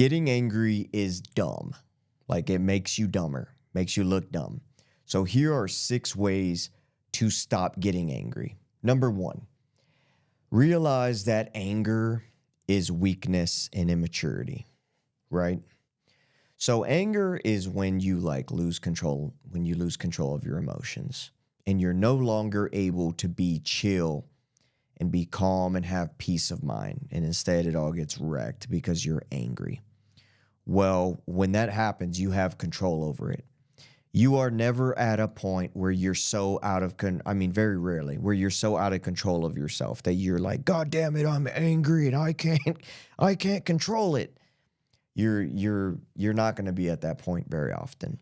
Getting angry is dumb. Like, it makes you dumber, makes you look dumb. So here are 6 ways to stop getting angry. Number 1, realize that anger is weakness and immaturity, right? So anger is when you lose control, when you lose control of your emotions and you're no longer able to be chill and be calm and have peace of mind. And instead it all gets wrecked because you're angry. Well, when that happens, you have control over it. You are never at a point where you're so very rarely, where you're so out of control of yourself that you're like, God damn it, I'm angry and I can't control it. You're not going to be at that point very often.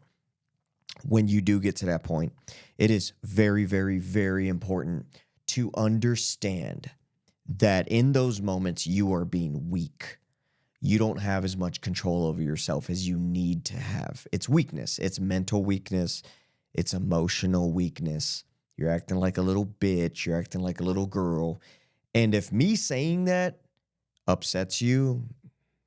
When you do get to that point, it is very, very, very important to understand that in those moments you are being weak. You don't have as much control over yourself as you need to have. It's weakness. It's mental weakness. It's emotional weakness. You're acting like a little bitch. You're acting like a little girl. And if me saying that upsets you,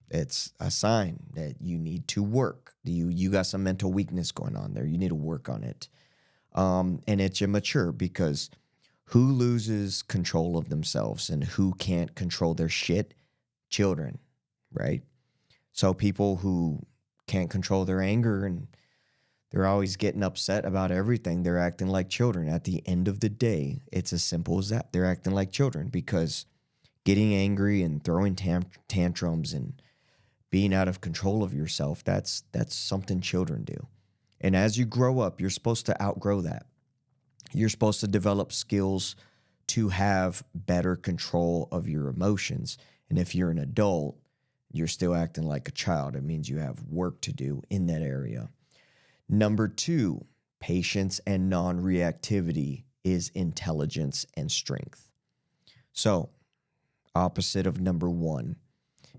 it's a sign that you need to work. You got some mental weakness going on there. You need to work on it. And it's immature because who loses control of themselves and who can't control their shit? Children. Right? So people who can't control their anger and they're always getting upset about everything, they're acting like children. At the end of the day, it's as simple as that. They're acting like children because getting angry and throwing tantrums and being out of control of yourself, that's something children do. And as you grow up, you're supposed to outgrow that. You're supposed to develop skills to have better control of your emotions. And if you're an adult, you're still acting like a child. It means you have work to do in that area. Number 2, patience and non-reactivity is intelligence and strength. So, opposite of number 1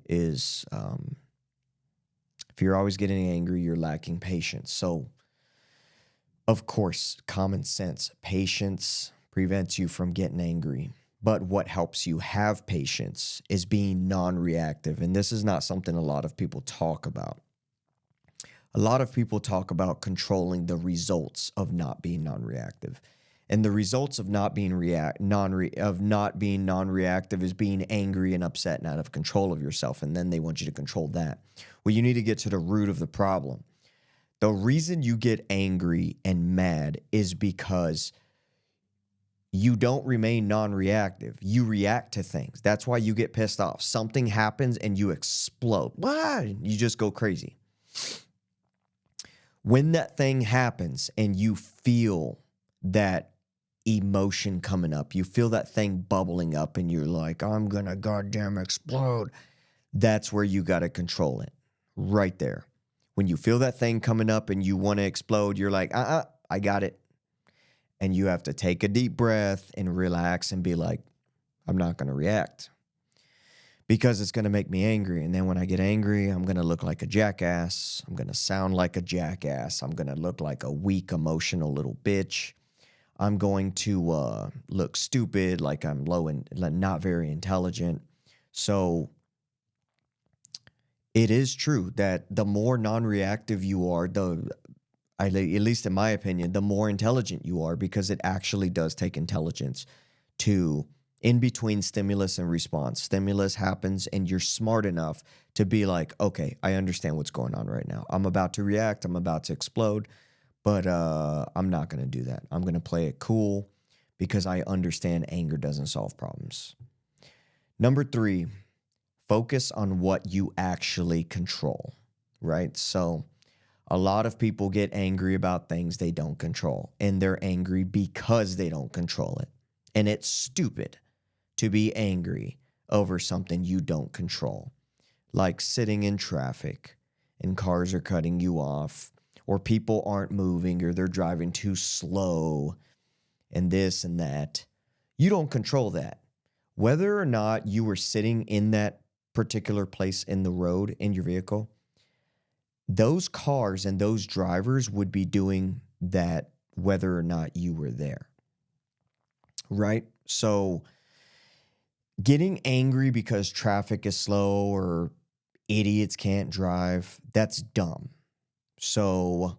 is if you're always getting angry, you're lacking patience. So, of course, common sense, patience prevents you from getting angry. But what helps you have patience is being non-reactive. And this is not something a lot of people talk about. A lot of people talk about controlling the results of not being non-reactive. And the results of not being non-reactive is being angry and upset and out of control of yourself. And then they want you to control that. Well, you need to get to the root of the problem. The reason you get angry and mad is because you don't remain non-reactive. You react to things. That's why you get pissed off. Something happens and you explode. Why? You just go crazy. When that thing happens and you feel that emotion coming up, you feel that thing bubbling up and you're like, I'm going to goddamn explode. That's where you got to control it. Right there. When you feel that thing coming up and you want to explode, you're like, I got it. And you have to take a deep breath and relax and be like, I'm not going to react because it's going to make me angry. And then when I get angry, I'm going to look like a jackass. I'm going to sound like a jackass. I'm going to look like a weak, emotional little bitch. I'm going to look stupid, like I'm low and not very intelligent. So it is true that the more non-reactive you are, at least in my opinion, the more intelligent you are, because it actually does take intelligence to, in between stimulus and response. Stimulus happens and you're smart enough to be like, okay, I understand what's going on right now. I'm about to react. I'm about to explode, but I'm not going to do that. I'm going to play it cool because I understand anger doesn't solve problems. Number 3, focus on what you actually control, right? So a lot of people get angry about things they don't control, and they're angry because they don't control it. And it's stupid to be angry over something you don't control, like sitting in traffic and cars are cutting you off, or people aren't moving, or they're driving too slow, and this and that. You don't control that. Whether or not you were sitting in that particular place in the road in your vehicle, those cars and those drivers would be doing that whether or not you were there, right? So getting angry because traffic is slow or idiots can't drive. That's dumb. So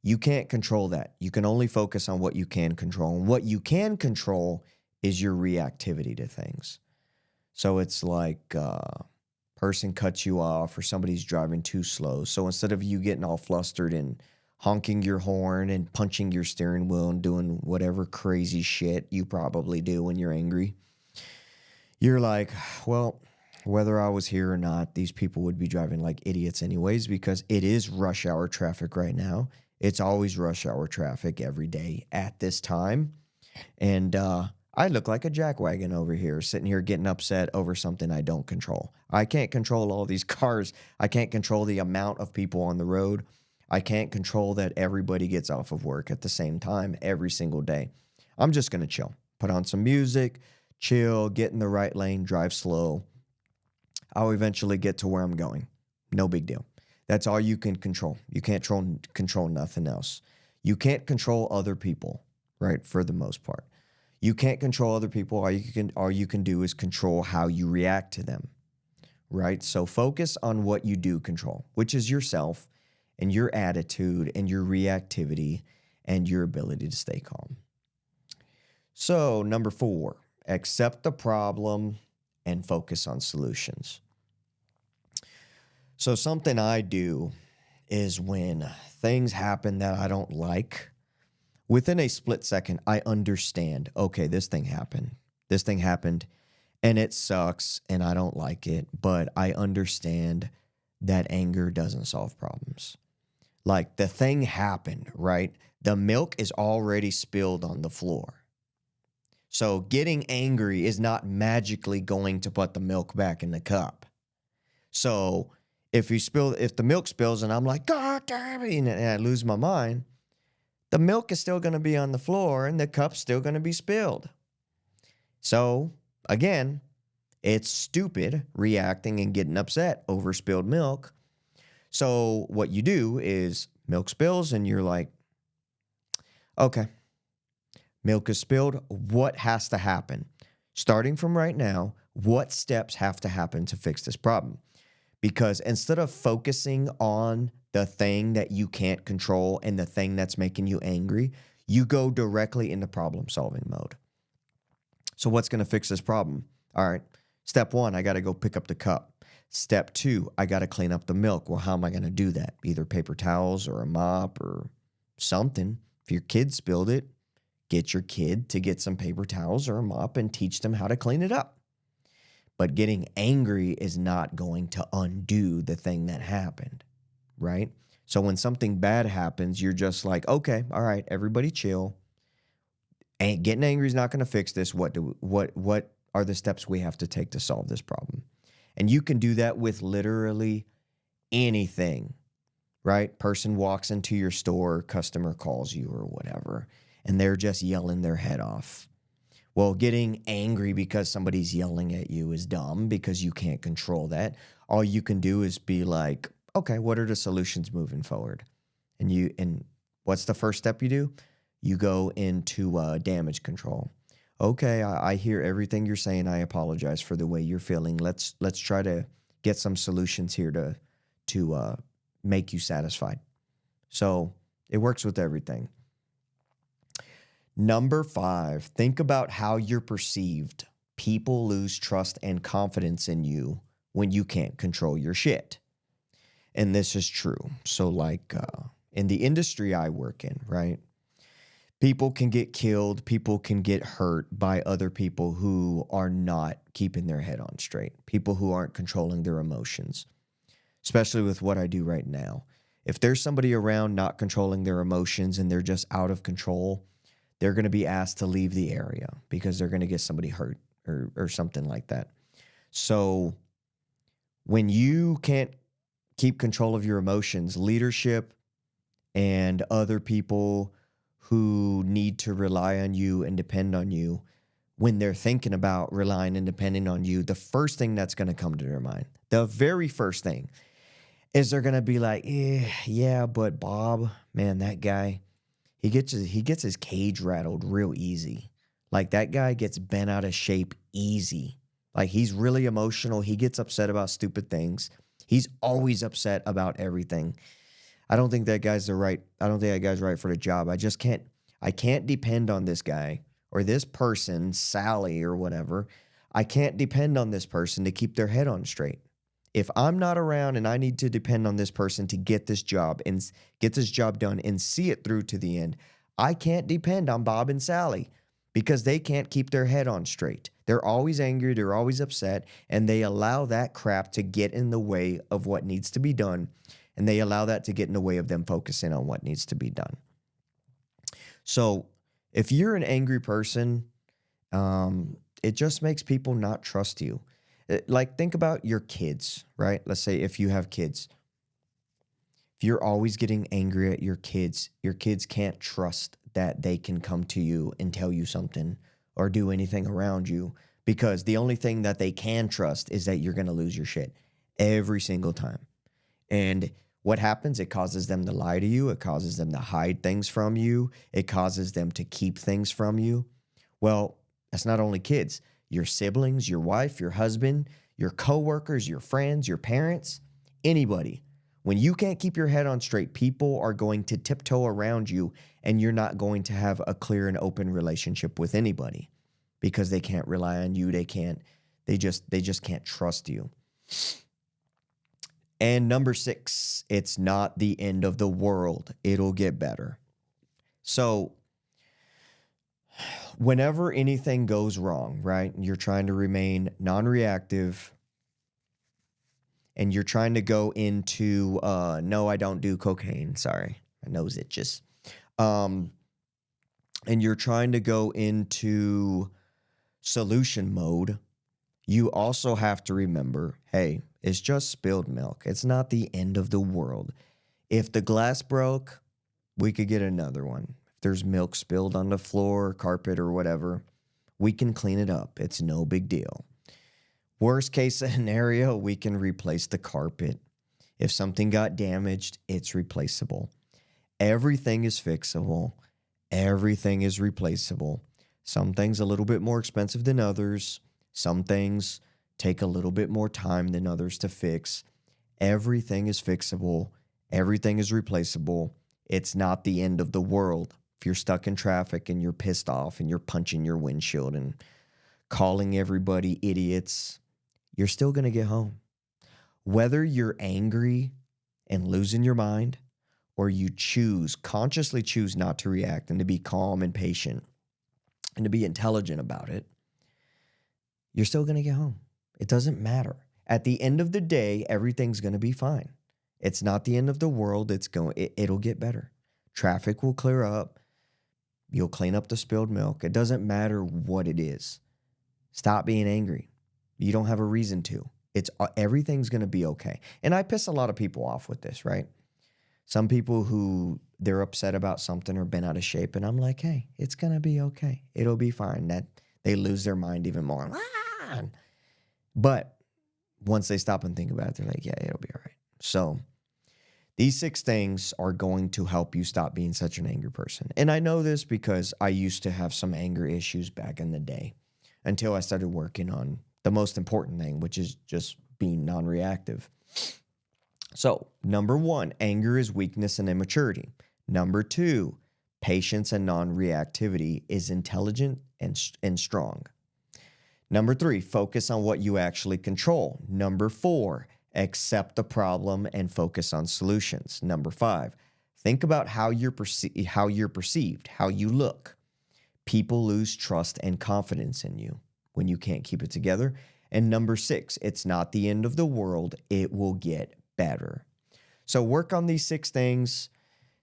you can't control that. You can only focus on what you can control. And what you can control is your reactivity to things. So it's like person cuts you off or somebody's driving too slow. So instead of you getting all flustered and honking your horn and punching your steering wheel and doing whatever crazy shit you probably do when you're angry, you're like, well, whether I was here or not, these people would be driving like idiots anyways, because it is rush hour traffic right now. It's always rush hour traffic every day at this time. And I look like a jackwagon over here, sitting here getting upset over something I don't control. I can't control all these cars. I can't control the amount of people on the road. I can't control that everybody gets off of work at the same time every single day. I'm just going to chill, put on some music, chill, get in the right lane, drive slow. I'll eventually get to where I'm going. No big deal. That's all you can control. You can't control nothing else. You can't control other people, right, for the most part. You can't control other people. All you can do is control how you react to them, right? So focus on what you do control, which is yourself and your attitude and your reactivity and your ability to stay calm. So number 4, accept the problem and focus on solutions. So something I do is when things happen that I don't like, within a split second, I understand, okay, this thing happened. This thing happened and it sucks and I don't like it, but I understand that anger doesn't solve problems. Like the thing happened, right? The milk is already spilled on the floor. So getting angry is not magically going to put the milk back in the cup. So if the milk spills and I'm like, God damn it, and I lose my mind, the milk is still going to be on the floor and the cup's still going to be spilled. So again, it's stupid reacting and getting upset over spilled milk. So what you do is milk spills and you're like, okay, milk is spilled. What has to happen? Starting from right now, what steps have to happen to fix this problem? Because instead of focusing on the thing that you can't control and the thing that's making you angry, you go directly into problem-solving mode. So what's going to fix this problem? All right, step 1, I got to go pick up the cup. Step 2, I got to clean up the milk. Well, how am I going to do that? Either paper towels or a mop or something. If your kid spilled it, get your kid to get some paper towels or a mop and teach them how to clean it up. But getting angry is not going to undo the thing that happened, right? So when something bad happens, you're just like, okay, all right, everybody chill. And getting angry is not going to fix this. What are the steps we have to take to solve this problem? And you can do that with literally anything, right? Person walks into your store, customer calls you or whatever, and they're just yelling their head off. Well, getting angry because somebody's yelling at you is dumb because you can't control that. All you can do is be like, okay, what are the solutions moving forward? And what's the first step you do? You go into damage control. Okay, I hear everything you're saying. I apologize for the way you're feeling. Let's try to get some solutions here to make you satisfied. So it works with everything. Number 5, think about how you're perceived. People lose trust and confidence in you when you can't control your shit. And this is true. So like in the industry I work in, right? People can get killed. People can get hurt by other people who are not keeping their head on straight. People who aren't controlling their emotions, especially with what I do right now. If there's somebody around not controlling their emotions and they're just out of control, they're going to be asked to leave the area because they're going to get somebody hurt or something like that. So when you can't keep control of your emotions, leadership and other people who need to rely on you and depend on you, when they're thinking about relying and depending on you, the first thing that's going to come to their mind, the very first thing, is they're going to be like, yeah, but Bob, man, that guy, he gets his cage rattled real easy. Like that guy gets bent out of shape easy. Like he's really emotional. He gets upset about stupid things. He's always upset about everything. I don't think that guy's right for the job. I can't depend on this guy or this person, Sally or whatever. I can't depend on this person to keep their head on straight. If I'm not around and I need to depend on this person to get this job done and see it through to the end, I can't depend on Bob and Sally because they can't keep their head on straight. They're always angry, they're always upset, and they allow that crap to get in the way of what needs to be done, and they allow that to get in the way of them focusing on what needs to be done. So if you're an angry person, it just makes people not trust you. Like, think about your kids, right? Let's say if you have kids. If you're always getting angry at your kids can't trust that they can come to you and tell you something or do anything around you, because the only thing that they can trust is that you're going to lose your shit every single time. And what happens? It causes them to lie to you. It causes them to hide things from you. It causes them to keep things from you. Well, that's not only kids. Your siblings, your wife, your husband, your coworkers, your friends, your parents, anybody. When you can't keep your head on straight, people are going to tiptoe around you, and you're not going to have a clear and open relationship with anybody because they can't rely on you. They just can't trust you. And number 6, it's not the end of the world. It'll get better. So whenever anything goes wrong, right, and you're trying to remain non-reactive and you're trying to go into, no, I don't do cocaine. Sorry, my nose itches. And you're trying to go into solution mode, you also have to remember, hey, it's just spilled milk. It's not the end of the world. If the glass broke, we could get another one. If there's milk spilled on the floor, carpet, or whatever, we can clean it up. It's no big deal. Worst case scenario, we can replace the carpet. If something got damaged, it's replaceable. Everything is fixable. Everything is replaceable. Some things a little bit more expensive than others. Some things take a little bit more time than others to fix. Everything is fixable. Everything is replaceable. It's not the end of the world. If you're stuck in traffic and you're pissed off and you're punching your windshield and calling everybody idiots, you're still going to get home. Whether you're angry and losing your mind, or you consciously choose not to react and to be calm and patient and to be intelligent about it, you're still going to get home. It doesn't matter. At the end of the day, everything's going to be fine. It's not the end of the world. It'll get better. Traffic will clear up. You'll clean up the spilled milk. It doesn't matter what it is. Stop being angry. You don't have a reason to. Everything's going to be okay. And I piss a lot of people off with this, right? Some people who they're upset about something or been out of shape, and I'm like, hey, it's going to be okay. It'll be fine. That they lose their mind even more. But once they stop and think about it, they're like, yeah, it'll be all right. So these 6 things are going to help you stop being such an angry person. And I know this because I used to have some anger issues back in the day until I started working on the most important thing, which is just being non-reactive. So, number 1, anger is weakness and immaturity. Number 2, patience and non-reactivity is intelligent and strong. Number 3, focus on what you actually control. Number 4, accept the problem and focus on solutions. Number 5, think about how you're perceived, how you look. People lose trust and confidence in you when you can't keep it together. And number 6, it's not the end of the world. It will get better. So work on these 6 things.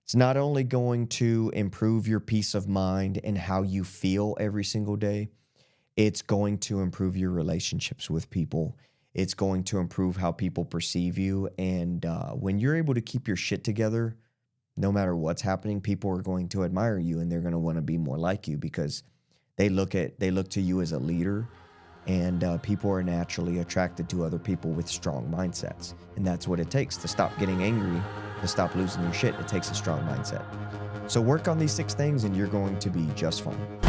It's not only going to improve your peace of mind and how you feel every single day, it's going to improve your relationships with people. It's going to improve how people perceive you. And when you're able to keep your shit together, no matter what's happening, people are going to admire you and they're going to want to be more like you because they look to you as a leader. And people are naturally attracted to other people with strong mindsets. And that's what it takes to stop getting angry, to stop losing your shit. It takes a strong mindset. So work on these 6 things and you're going to be just fine.